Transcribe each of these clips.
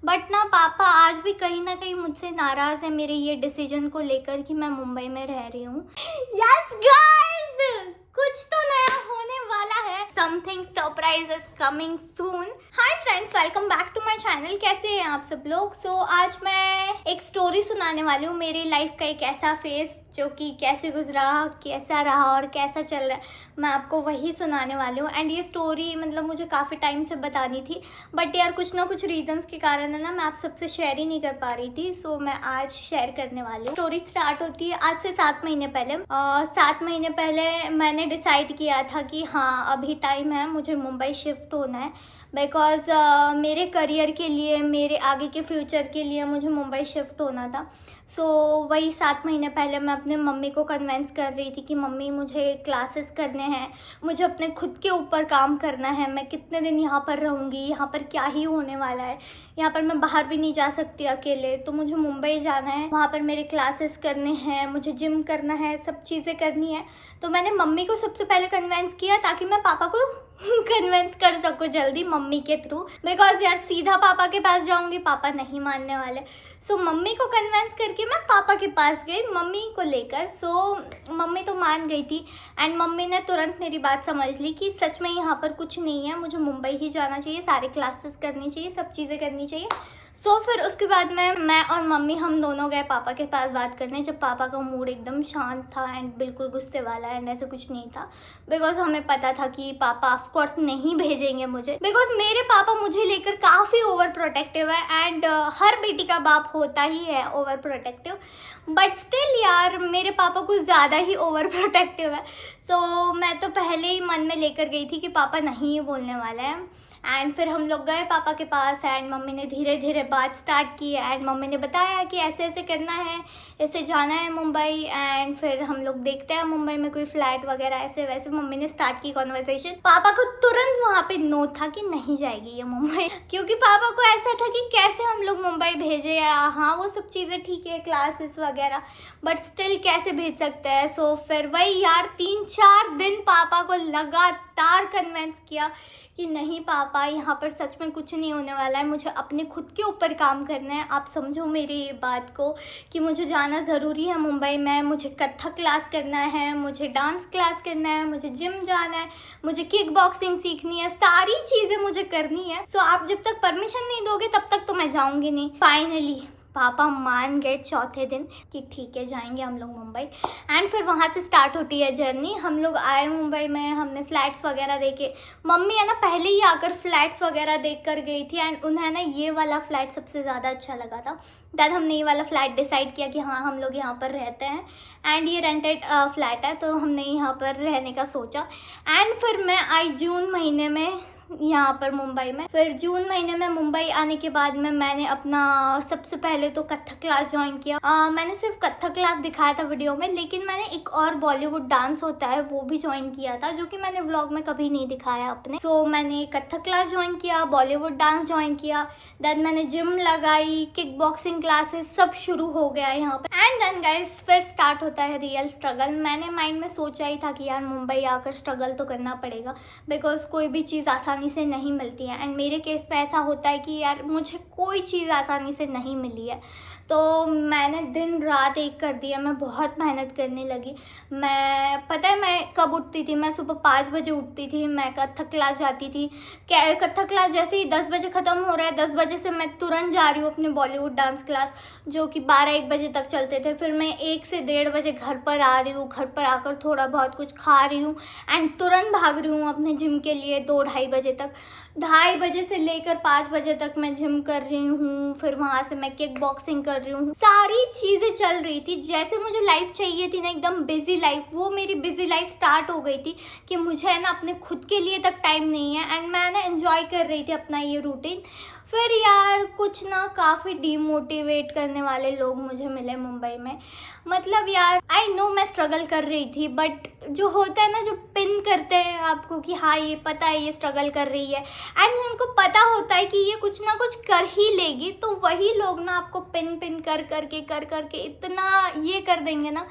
But ना पापा आज भी कहीं ना कहीं मुझसे नाराज़ है मेरे ये डिसीजन को लेकर कि मैं मुंबई में रह रही हूँ। यस गाइस, कुछ तो नया होने वाला है। Something surprise is coming soon. Hi friends, welcome back to my channel. कैसे हैं आप सब लोग? आज मैं एक स्टोरी सुनाने वाली हूँ, मेरी लाइफ का एक ऐसा फेज जो कि कैसे गुजरा, कैसा रहा और कैसा चल रहा है, मैं आपको वही सुनाने वाली हूँ। एंड ये स्टोरी मतलब मुझे काफ़ी टाइम से बतानी थी, बट यार कुछ ना कुछ रीजंस के कारण है ना, मैं आप सबसे शेयर ही नहीं कर पा रही थी। मैं आज शेयर करने वाली हूँ। स्टोरी स्टार्ट होती है आज से 7 महीने पहले। 7 महीने पहले मैंने डिसाइड किया था कि हाँ अभी टाइम है, मुझे मुंबई शिफ्ट होना है। बिकॉज मेरे करियर के लिए, मेरे आगे के फ्यूचर के लिए मुझे मुंबई शिफ्ट होना था। वही 7 महीने पहले मैं अपने मम्मी को कन्विंस कर रही थी कि मम्मी मुझे क्लासेस करने हैं, मुझे अपने खुद के ऊपर काम करना है। मैं कितने दिन यहाँ पर रहूँगी, यहाँ पर क्या ही होने वाला है, यहाँ पर मैं बाहर भी नहीं जा सकती अकेले, तो मुझे मुंबई जाना है, वहाँ पर मेरे क्लासेस करने हैं, मुझे जिम करना है, सब चीज़ें करनी है। तो मैंने मम्मी को सबसे पहले कन्विंस किया ताकि मैं पापा को कन्विंस कर सकूँ जल्दी मम्मी के थ्रू। बिकॉज यार सीधा पापा के पास जाऊँगी, पापा नहीं मानने वाले। मम्मी को कन्विंस करके मैं पापा के पास गई मम्मी को लेकर। मम्मी तो मान गई थी एंड मम्मी ने तुरंत मेरी बात समझ ली कि सच में यहाँ पर कुछ नहीं है, मुझे मुंबई ही जाना चाहिए, सारे क्लासेस करनी चाहिए, सब चीज़ें करनी चाहिए। फिर उसके बाद मैं और मम्मी हम दोनों गए पापा के पास बात करने, जब पापा का मूड एकदम शांत था एंड बिल्कुल गुस्से वाला एंड ऐसे कुछ नहीं था। बिकॉज हमें पता था कि पापा ऑफ कोर्स नहीं भेजेंगे मुझे, बिकॉज मेरे पापा मुझे लेकर काफ़ी ओवर प्रोटेक्टिव है। एंड हर बेटी का बाप होता ही है ओवर प्रोटेक्टिव, बट स्टिल यार मेरे पापा कुछ ज़्यादा ही ओवर प्रोटेक्टिव है। मैं तो पहले ही मन में लेकर गई थी कि पापा नहीं ही बोलने वाला है। एंड फिर हम लोग गए पापा के पास एंड मम्मी ने धीरे धीरे बात स्टार्ट की एंड मम्मी ने बताया कि ऐसे ऐसे करना है, ऐसे जाना है मुंबई। एंड फिर हम लोग देखते हैं मुंबई में कोई फ्लैट वगैरह ऐसे वैसे। मम्मी ने स्टार्ट की कॉन्वर्सेशन। पापा को तुरंत वहाँ पे नो था कि नहीं जाएगी ये मुंबई, क्योंकि पापा को ऐसा था कि कैसे हम लोग मुंबई भेजे। हाँ वो सब चीज़ें ठीक है, क्लासेस वगैरह, बट स्टिल कैसे भेज सकते हैं। फिर वही यार 3-4 दिन पापा को लगातार कन्विंस किया कि नहीं पापा यहाँ पर सच में कुछ नहीं होने वाला है, मुझे अपने खुद के ऊपर काम करना है। आप समझो मेरी ये बात को कि मुझे जाना ज़रूरी है मुंबई में, मुझे कथक क्लास करना है, मुझे डांस क्लास करना है, मुझे जिम जाना है, मुझे किक बॉक्सिंग सीखनी है, सारी चीज़ें मुझे करनी है। आप जब तक परमिशन नहीं दोगे तब तक तो मैं जाऊँगी नहीं। फाइनली पापा मान गए चौथे दिन कि ठीक है जाएंगे हम लोग मुंबई। एंड फिर वहाँ से स्टार्ट होती है जर्नी। हम लोग आए मुंबई में, हमने फ्लैट्स वगैरह देखे। मम्मी है ना पहले ही आकर फ्लैट्स वगैरह देख कर गई थी एंड उन्हें ना ये वाला फ्लैट सबसे ज़्यादा अच्छा लगा था। दैन हमने ये वाला फ्लैट डिसाइड किया कि हाँ हम लोग यहाँ पर रहते हैं। एंड ये रेंटेड फ्लैट है, तो हमने यहाँ पर रहने का सोचा। एंड फिर मैं आई जून महीने में यहाँ पर मुंबई में। फिर जून महीने में मुंबई आने के बाद में मैंने अपना सबसे पहले तो कथक क्लास ज्वाइन किया। मैंने सिर्फ कथक क्लास दिखाया था वीडियो में, लेकिन मैंने एक और बॉलीवुड डांस होता है वो भी ज्वाइन किया था, जो कि मैंने व्लॉग में कभी नहीं दिखाया अपने। मैंने कथक क्लास ज्वाइन किया, बॉलीवुड डांस ज्वाइन किया, देन मैंने जिम लगाई, किक बॉक्सिंग क्लासेस सब शुरू हो गया यहाँ पर। एंड देन गाइस फिर स्टार्ट होता है रियल स्ट्रगल। मैंने माइंड में सोचा ही था कि यार मुंबई आकर स्ट्रगल तो करना पड़ेगा, बिकॉज कोई भी चीज़ आसानी से नहीं मिलती है। एंड मेरे केस पे ऐसा होता है कि यार मुझे कोई चीज़ आसानी से नहीं मिली है, तो मैंने दिन रात एक कर दिया, मैं बहुत मेहनत करने लगी। पता है मैं कब उठती थी? मैं सुबह 5 बजे उठती थी, मैं कथक क्लास जाती थी। कथक क्लास जैसे ही 10 बजे ख़त्म हो रहा है, 10 बजे से मैं तुरंत जा रही हूँ अपने बॉलीवुड डांस क्लास, जो कि 12-1 बजे तक चलते थे। फिर मैं 1 से 1:30 बजे घर पर आ रही हूँ, घर पर आकर थोड़ा बहुत कुछ खा रही हूँ एंड तुरंत भाग रही हूँ अपने जिम के लिए 2-2:30 बजे तक। 2:30 बजे से लेकर 5 बजे तक मैं जिम कर रही हूँ, फिर वहाँ से मैं किक बॉक्सिंग कर रही हूँ। सारी चीज़ें चल रही थी जैसे मुझे लाइफ चाहिए थी ना, एकदम बिजी लाइफ। वो मेरी बिजी लाइफ स्टार्ट हो गई थी कि मुझे है ना अपने खुद के लिए तक टाइम नहीं है। एंड मैं ना एंजॉय कर रही थी अपना ये रूटीन। फिर यार कुछ ना काफ़ी डीमोटिवेट करने वाले लोग मुझे मिले मुंबई में। मतलब यार आई नो मैं स्ट्रगल कर रही थी, बट जो होता है ना, जो पिन करते हैं आपको कि हाँ ये पता है ये स्ट्रगल कर रही है, एंड उनको पता होता है कि ये कुछ ना कुछ कर ही लेगी, तो वही लोग ना आपको पिन कर करके इतना ये कर देंगे ना,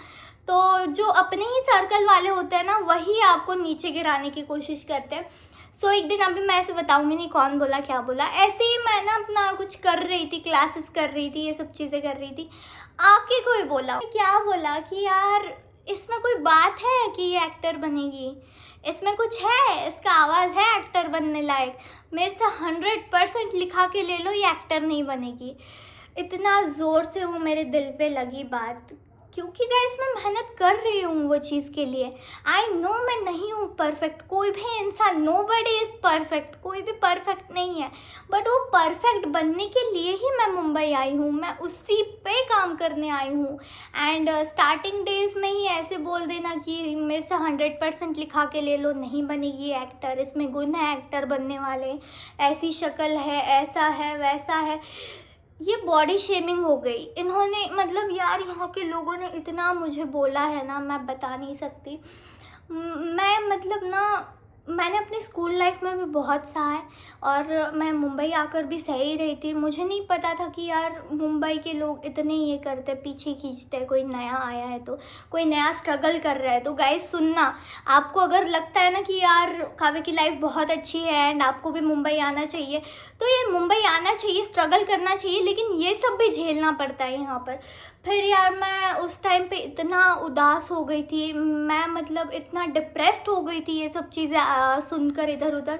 तो जो अपने ही सर्कल वाले होते हैं ना वही आपको नीचे गिराने की कोशिश करते हैं। सो एक दिन अभी मैं ऐसे बताऊंगी नहीं कौन बोला क्या बोला, ऐसे ही मैं ना अपना कुछ कर रही थी, क्लासेस कर रही थी, ये सब चीज़ें कर रही थी, आके कोई बोला, क्या बोला कि यार इसमें कोई बात है कि ये एक्टर बनेगी, इसमें कुछ है, इसका आवाज़ है एक्टर बनने लायक, मेरे से 100% लिखा के ले लो ये एक्टर नहीं बनेगी। इतना ज़ोर से वो मेरे दिल पे लगी बात, क्योंकि गाइस मैं मेहनत कर रही हूँ वो चीज़ के लिए। आई नो मैं नहीं हूँ परफेक्ट, कोई भी इंसान, नोबडी इज़ परफेक्ट, कोई भी परफेक्ट नहीं है, बट वो परफेक्ट बनने के लिए ही मैं मुंबई आई हूँ, मैं उसी पे काम करने आई हूँ। एंड स्टार्टिंग डेज में ही ऐसे बोल देना कि मेरे से 100% लिखा के ले लो, नहीं बनेगी एक्टर, इसमें गुण है एक्टर बनने वाले, ऐसी शक्ल है, ऐसा है, वैसा है, ये बॉडी शेमिंग हो गई। इन्होंने मतलब यार यहाँ के लोगों ने इतना मुझे बोला है ना, मैं बता नहीं सकती। मैं मतलब ना मैंने अपनी स्कूल लाइफ में भी बहुत सहा है, और मैं मुंबई आकर भी सही रही थी। मुझे नहीं पता था कि यार मुंबई के लोग इतने ये करते, पीछे खींचते, कोई नया आया है तो, कोई नया स्ट्रगल कर रहा है तो। गाइस सुनना, आपको अगर लगता है ना कि यार काव्य की लाइफ बहुत अच्छी है एंड आपको भी मुंबई आना चाहिए, तो यार मुंबई आना चाहिए, स्ट्रगल करना चाहिए, लेकिन ये सब भी झेलना पड़ता है यहाँ पर। फिर यार मैं उस टाइम पे इतना उदास हो गई थी, मैं मतलब इतना डिप्रेस्ड हो गई थी ये सब चीज़ें सुनकर इधर उधर,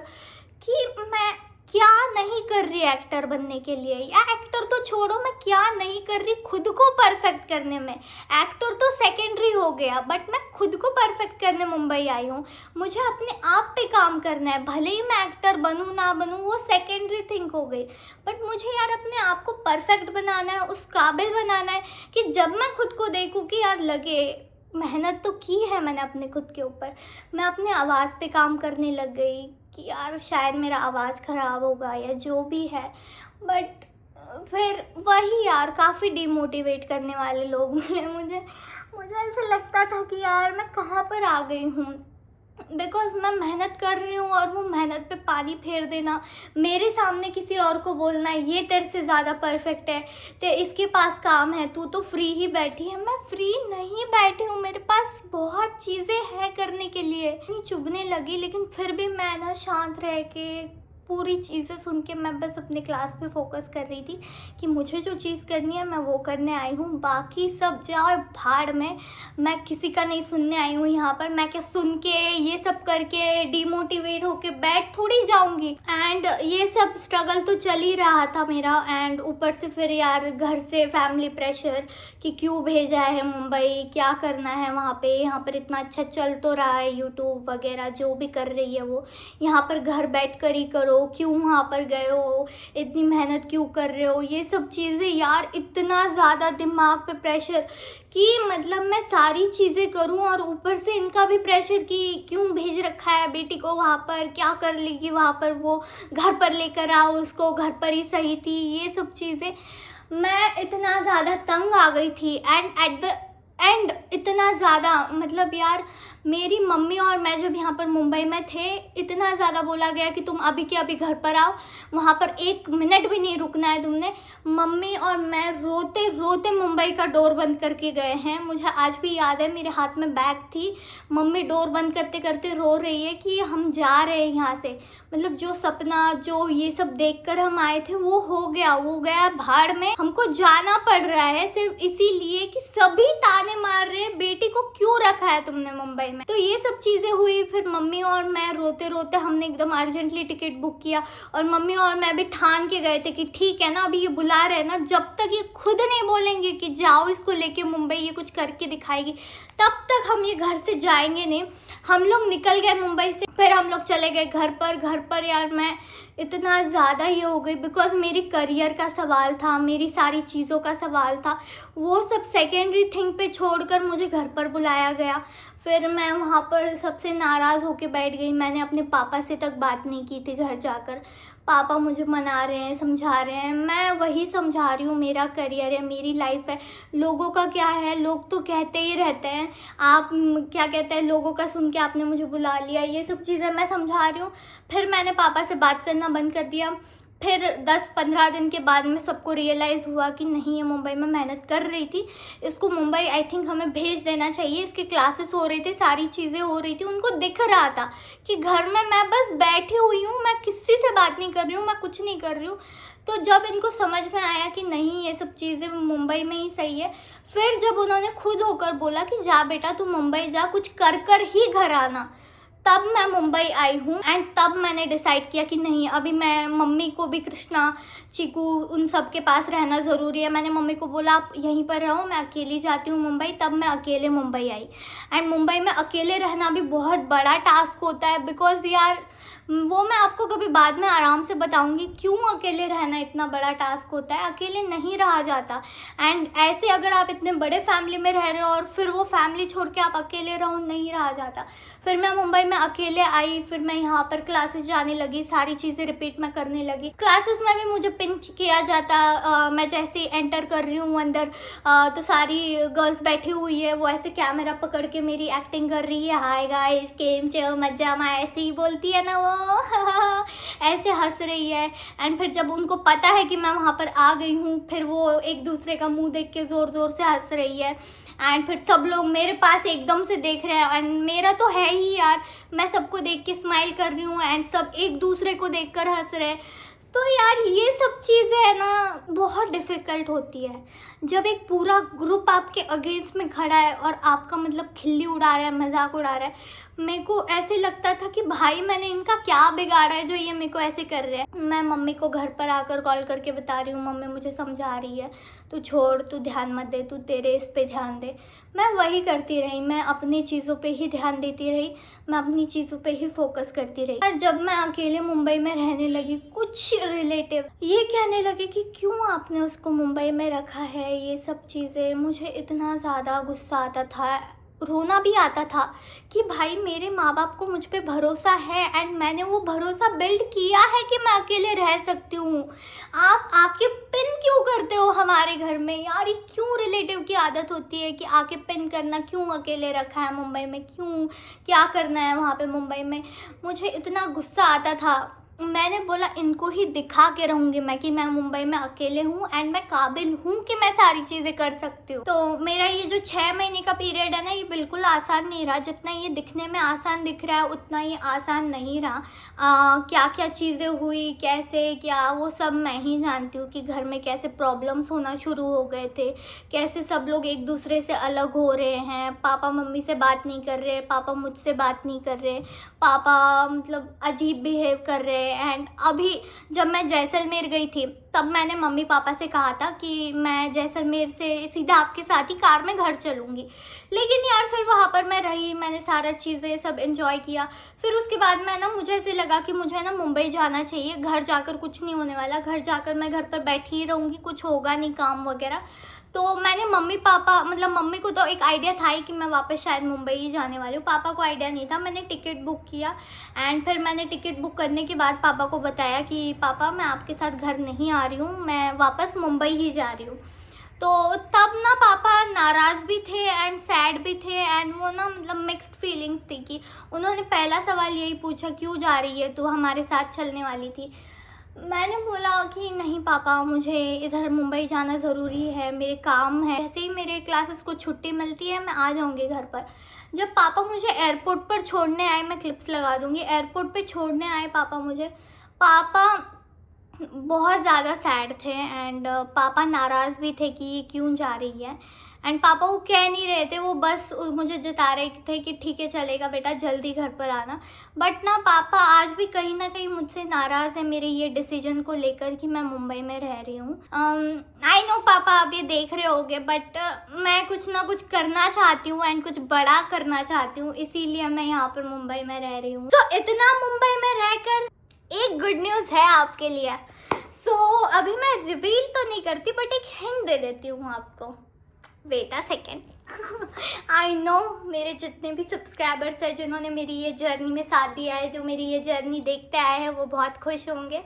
कि मैं क्या नहीं कर रही एक्टर बनने के लिए, या एक्टर तो छोड़ो, मैं क्या नहीं कर रही खुद को परफेक्ट करने में। एक्टर तो सेकेंडरी हो गया, बट मैं खुद को परफेक्ट करने मुंबई आई हूँ। मुझे अपने आप पे काम करना है, भले ही मैं एक्टर बनूँ ना बनूँ वो सेकेंडरी थिंग हो गई, बट मुझे यार अपने आप को परफेक्ट बनाना है, उस काबिल बनाना है कि जब मैं खुद को देखूँ कि यार लगे मेहनत तो की है मैंने अपने खुद के ऊपर। मैं अपने आवाज़ पे काम करने लग गई कि यार शायद मेरा आवाज़ ख़राब होगा या जो भी है, बट फिर वही यार काफ़ी डिमोटिवेट करने वाले लोग मिले मुझे ऐसा लगता था कि यार मैं कहाँ पर आ गई हूँ, बिकॉज मैं मेहनत कर रही हूँ और वो मेहनत पे पानी फेर देना, मेरे सामने किसी और को बोलना ये तेरे से ज़्यादा परफेक्ट है, तो इसके पास काम है, तू तो फ्री ही बैठी है। मैं फ्री नहीं बैठी हूँ, मेरे पास बहुत चीज़ें हैं करने के लिए। नहीं चुभने लगी, लेकिन फिर भी मैं ना शांत रह के पूरी चीज़ें सुन के मैं बस अपने क्लास पे फोकस कर रही थी कि मुझे जो चीज़ करनी है मैं वो करने आई हूँ, बाकी सब जाओ भाड़ में, मैं किसी का नहीं सुनने आई हूँ यहाँ पर। मैं क्या सुन के ये सब करके डिमोटिवेट होके बैठ थोड़ी जाऊँगी। एंड ये सब स्ट्रगल तो चल ही रहा था मेरा, एंड ऊपर से फिर यार घर से फैमिली प्रेशर कि क्यों भेजा है मुंबई, क्या करना है वहाँ पे, यहाँ पर इतना अच्छा चल तो रहा है, यूट्यूब वगैरह जो भी कर रही है वो, यहाँ पर घर बैठ कर ही करो, क्यों वहाँ पर गए हो, इतनी मेहनत क्यों कर रहे हो, ये सब चीज़ें यार इतना ज़्यादा दिमाग पे प्रेशर कि मतलब मैं सारी चीज़ें करूँ, और ऊपर से इनका भी प्रेशर कि क्यों भेज रखा है बेटी को वहाँ पर, क्या कर लेगी वहाँ पर, वो घर पर लेकर आओ उसको, घर पर ही सही थी, ये सब चीज़ें। मैं इतना ज़्यादा तंग आ गई थी, एंड एट द एंड इतना ज़्यादा मतलब यार मेरी मम्मी और मैं जब यहाँ पर मुंबई में थे, इतना ज़्यादा बोला गया कि तुम अभी के अभी घर पर आओ, वहाँ पर 1 मिनट भी नहीं रुकना है तुमने। मम्मी और मैं रोते रोते मुंबई का डोर बंद करके गए हैं। मुझे आज भी याद है, मेरे हाथ में बैग थी, मम्मी डोर बंद करते करते रो रही है कि हम जा रहे हैं यहाँ से, मतलब जो सपना जो ये सब देखकर हम आए थे वो हो गया, वो गया भाड़ में, हमको जाना पड़ रहा है सिर्फ इसीलिए कि सभी ताने मार रहे हैं बेटी को क्यों रखा है तुमने मुंबई में। तो ये सब चीज़ें हुई, फिर मम्मी और मैं रोते रोते हमने एकदम अर्जेंटली टिकट बुक किया, और मम्मी और मैं भी ठान के गए थे कि ठीक है ना, अभी ये बुला रहे हैं ना, जब तक ये खुद नहीं बोलेंगे कि जाओ इसको लेके मुंबई, ये कुछ करके दिखाएगी, तब तक हम ये घर से जाएंगे नहीं। हम लोग निकल गए मुंबई से, फिर हम लोग चले गए घर पर यार मैं इतना ज़्यादा ये हो गई, बिकॉज मेरी करियर का सवाल था, मेरी सारी चीज़ों का सवाल था, वो सब सेकेंडरी थिंग पे छोड़कर मुझे घर पर बुलाया गया। फिर मैं वहाँ पर सबसे नाराज़ होके बैठ गई, मैंने अपने पापा से तक बात नहीं की थी घर जाकर। पापा मुझे मना रहे हैं, समझा रहे हैं, मैं वही समझा रही हूँ, मेरा करियर है, मेरी लाइफ है, लोगों का क्या है, लोग तो कहते ही रहते हैं, आप क्या कहते हैं, लोगों का सुन के आपने मुझे बुला लिया, ये सब चीज़ें मैं समझा रही हूँ। फिर मैंने पापा से बात करना बंद कर दिया। फिर 10-15 दिन के बाद में सबको रियलाइज़ हुआ कि नहीं, ये मुंबई में मेहनत कर रही थी, इसको मुंबई आई थिंक हमें भेज देना चाहिए। इसके क्लासेस हो रहे थे, सारी चीज़ें हो रही थी, उनको दिख रहा था कि घर में मैं बस बैठी हुई हूँ, मैं किसी से बात नहीं कर रही हूँ, मैं कुछ नहीं कर रही हूँ। तो जब इनको समझ में आया कि नहीं, ये सब चीज़ें मुंबई में ही सही है, फिर जब उन्होंने खुद होकर बोला कि जा बेटा तू मुंबई जा, कुछ कर कर ही घर आना, तब मैं मुंबई आई हूँ। एंड तब मैंने डिसाइड किया कि नहीं, अभी मैं मम्मी को भी, कृष्णा, चीकू, उन सब के पास रहना ज़रूरी है। मैंने मम्मी को बोला आप यहीं पर रहो, मैं अकेली जाती हूँ मुंबई। तब मैं अकेले मुंबई आई। एंड मुंबई में अकेले रहना भी बहुत बड़ा टास्क होता है, बिकॉज़ यार वो मैं आपको कभी बाद में आराम से बताऊंगी क्यों अकेले रहना इतना बड़ा टास्क होता है। अकेले नहीं रहा जाता। एंड ऐसे अगर आप इतने बड़े फैमिली में रह रहे हो और फिर वो फैमिली छोड़ के आप अकेले रहो, नहीं रहा जाता। फिर मैं मुंबई में अकेले आई, फिर मैं यहाँ पर क्लासेस जाने लगी, सारी चीज़ें रिपीट मैं करने लगी। क्लासेस में भी मुझे पिंच किया जाता। मैं जैसे एंटर कर रही हूँ अंदर, तो सारी गर्ल्स बैठी हुई है, वो ऐसे कैमरा पकड़ के मेरी एक्टिंग कर रही है, हाय गाइस केम चो मजा मा, ऐसे ही बोलती है ना वो ऐसे हंस रही है। एंड फिर जब उनको पता है कि मैं वहाँ पर आ गई हूँ, फिर वो एक दूसरे का मुंह देख के ज़ोर ज़ोर से हंस रही है। एंड फिर सब लोग मेरे पास एकदम से देख रहे हैं। एंड मेरा तो है ही यार, मैं सबको देख के स्माइल कर रही हूँ एंड सब एक दूसरे को देख कर हंस रहे हैं। तो यार ये सब चीज़ें है ना, बहुत डिफ़िकल्ट होती है जब एक पूरा ग्रुप आपके अगेंस्ट में खड़ा है और आपका मतलब खिल्ली उड़ा रहा है, मजाक उड़ा रहा है। मेरे को ऐसे लगता था कि भाई मैंने इनका क्या बिगाड़ा है जो ये मेरे को ऐसे कर रहे हैं। मैं मम्मी को घर पर आकर कॉल करके बता रही हूँ, मम्मी मुझे समझा रही है, तू छोड़, तू ध्यान मत दे, तू तेरे इस पे ध्यान दे। मैं वही करती रही, मैं अपनी चीज़ों पे ही ध्यान देती रही, मैं अपनी चीज़ों पे ही फोकस करती रही। और जब मैं अकेले मुंबई में रहने लगी, कुछ रिलेटिव ये कहने लगे कि क्यों आपने उसको मुंबई में रखा है, ये सब चीज़ें। मुझे इतना ज़्यादा गुस्सा आता था, रोना भी आता था कि भाई मेरे माँ बाप को मुझ पे भरोसा है एंड मैंने वो भरोसा बिल्ड किया है कि मैं अकेले रह सकती हूँ। आप आके पिन क्यों करते हो हमारे घर में यार? ये क्यों रिलेटिव की आदत होती है कि आके पिन करना? क्यों अकेले रखा है मुंबई में? क्यों, क्या करना है वहाँ पे मुंबई में? मुझे इतना गुस्सा आता था। मैंने बोला इनको ही दिखा के रहूँगी मैं कि मैं मुंबई में अकेले हूँ एंड मैं काबिल हूँ कि मैं सारी चीज़ें कर सकती हूँ। तो मेरा ये जो 6 महीने का पीरियड है ना, ये बिल्कुल आसान नहीं रहा। जितना ये दिखने में आसान दिख रहा है उतना ये आसान नहीं रहा। क्या क्या चीज़ें हुई, कैसे क्या, वो सब मैं ही जानती हूँ कि घर में कैसे प्रॉब्लम्स होना शुरू हो गए थे, कैसे सब लोग एक दूसरे से अलग हो रहे हैं। पापा मम्मी से बात नहीं कर रहे, पापा मुझसे बात नहीं कर रहे, पापा मतलब अजीब बिहेव कर रहे। एंड अभी जब मैं जैसलमेर गई थी तब मैंने मम्मी पापा से कहा था कि मैं जैसलमेर से सीधा आपके साथ ही कार में घर चलूँगी। लेकिन यार फिर वहाँ पर मैं रही, मैंने सारा चीज़ें सब एंजॉय किया। फिर उसके बाद मैं ना, मुझे ऐसे लगा कि मुझे ना मुंबई जाना चाहिए। घर जाकर कुछ नहीं होने वाला, घर जाकर मैं घर पर बैठी ही रहूँगी, कुछ होगा नहीं काम वगैरह। तो मैंने मम्मी पापा, मतलब मम्मी को तो एक आइडिया था ही कि मैं वापस शायद मुंबई ही जाने वाली हूँ, पापा को आइडिया नहीं था। मैंने टिकट बुक किया एंड फिर मैंने टिकट बुक करने के बाद पापा को बताया कि पापा मैं आपके साथ घर नहीं आ रही हूँ, मैं वापस मुंबई ही जा रही हूँ। तो तब ना पापा नाराज़ भी थे एंड सैड भी थे एंड वो ना मतलब मिक्स्ड फीलिंग्स थी कि उन्होंने पहला सवाल यही पूछा क्यों जा रही है तू, हमारे साथ चलने वाली थी। मैंने बोला कि नहीं पापा, मुझे इधर मुंबई जाना ज़रूरी है, मेरे काम है, ऐसे ही मेरे क्लासेस को छुट्टी मिलती है मैं आ जाऊंगी घर पर। जब पापा मुझे एयरपोर्ट पर छोड़ने आए, मैं क्लिप्स लगा दूंगी, एयरपोर्ट पे छोड़ने आए पापा मुझे, पापा बहुत ज़्यादा सैड थे एंड पापा नाराज़ भी थे कि ये क्यों जा रही है। एंड पापा वो कह नहीं रहे थे, वो बस मुझे जता रहे थे कि ठीक है चलेगा बेटा, जल्दी घर पर आना। बट ना पापा आज भी कहीं ना कहीं मुझसे नाराज़ है मेरे ये डिसीजन को लेकर कि मैं मुंबई में रह रही हूँ। आई नो पापा आप ये देख रहे होगे, बट मैं कुछ ना कुछ करना चाहती हूँ एंड कुछ बड़ा करना चाहती हूँ, इसीलिए मैं यहाँ पर मुंबई में रह रही हूँ। तो इतना मुंबई में रहकर एक गुड न्यूज़ है आपके लिए। अभी मैं रिवील तो नहीं करती बट एक हिंट दे देती हूँ आपको। Wait a second. I know मेरे जितने भी सब्सक्राइबर्स हैं जिन्होंने मेरी ये जर्नी में साथ दिया है, जो मेरी ये जर्नी देखते आए हैं, वो बहुत खुश होंगे।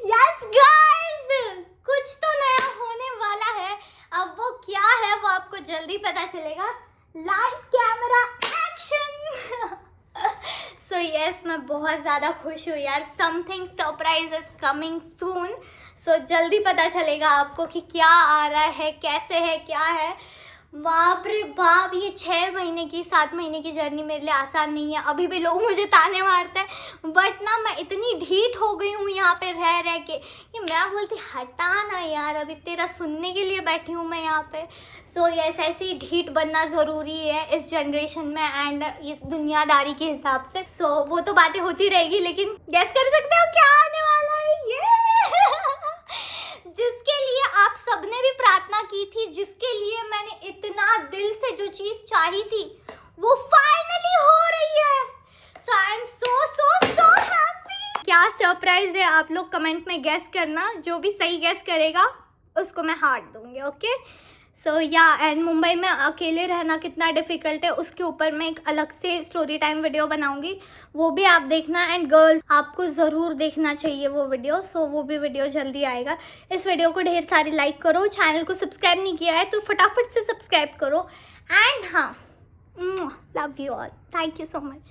यस गाइस, कुछ तो नया होने वाला है। अब वो क्या है वो आपको जल्दी पता चलेगा। Light camera action. So yes, मैं बहुत ज़्यादा खुश हूँ यार। Something surprise is coming soon. So जल्दी पता चलेगा आपको कि क्या आ रहा है, कैसे है, क्या है। बाप रे बाप, ये 6 महीने की 7 महीने की जर्नी मेरे लिए आसान नहीं है। अभी भी लोग मुझे ताने मारते हैं, बट ना मैं इतनी ढीठ हो गई हूँ यहाँ पे रह के कि मैं बोलती हटा ना यार, अभी तेरा सुनने के लिए बैठी हूँ मैं यहाँ पे। सो यस, ऐसे ही ढीठ बनना ज़रूरी है इस जनरेशन में एंड इस दुनियादारी के हिसाब से। सो वो तो बातें होती रहेगी, लेकिन गैस कर सकते हो क्या आने वाला है ये जिसके लिए आप सबने भी प्रार्थना की थी, जिसके लिए मैंने इतना दिल से जो चीज़ चाही थी वो फाइनली हो रही है। सो आई एम सो हैप्पी। क्या सरप्राइज है आप लोग कमेंट में गैस करना। जो भी सही गैस करेगा उसको मैं हार्ट दूंगी। ओके, सो या एंड मुंबई में अकेले रहना कितना डिफ़िकल्ट है उसके ऊपर मैं एक अलग से स्टोरी टाइम वीडियो बनाऊंगी, वो भी आप देखना। एंड गर्ल्स, आपको ज़रूर देखना चाहिए वो वीडियो। सो वो भी वीडियो जल्दी आएगा। इस वीडियो को ढेर सारी लाइक करो, चैनल को सब्सक्राइब नहीं किया है तो फटाफट से सब्सक्राइब करो। एंड हाँ, love you all, thank you so much.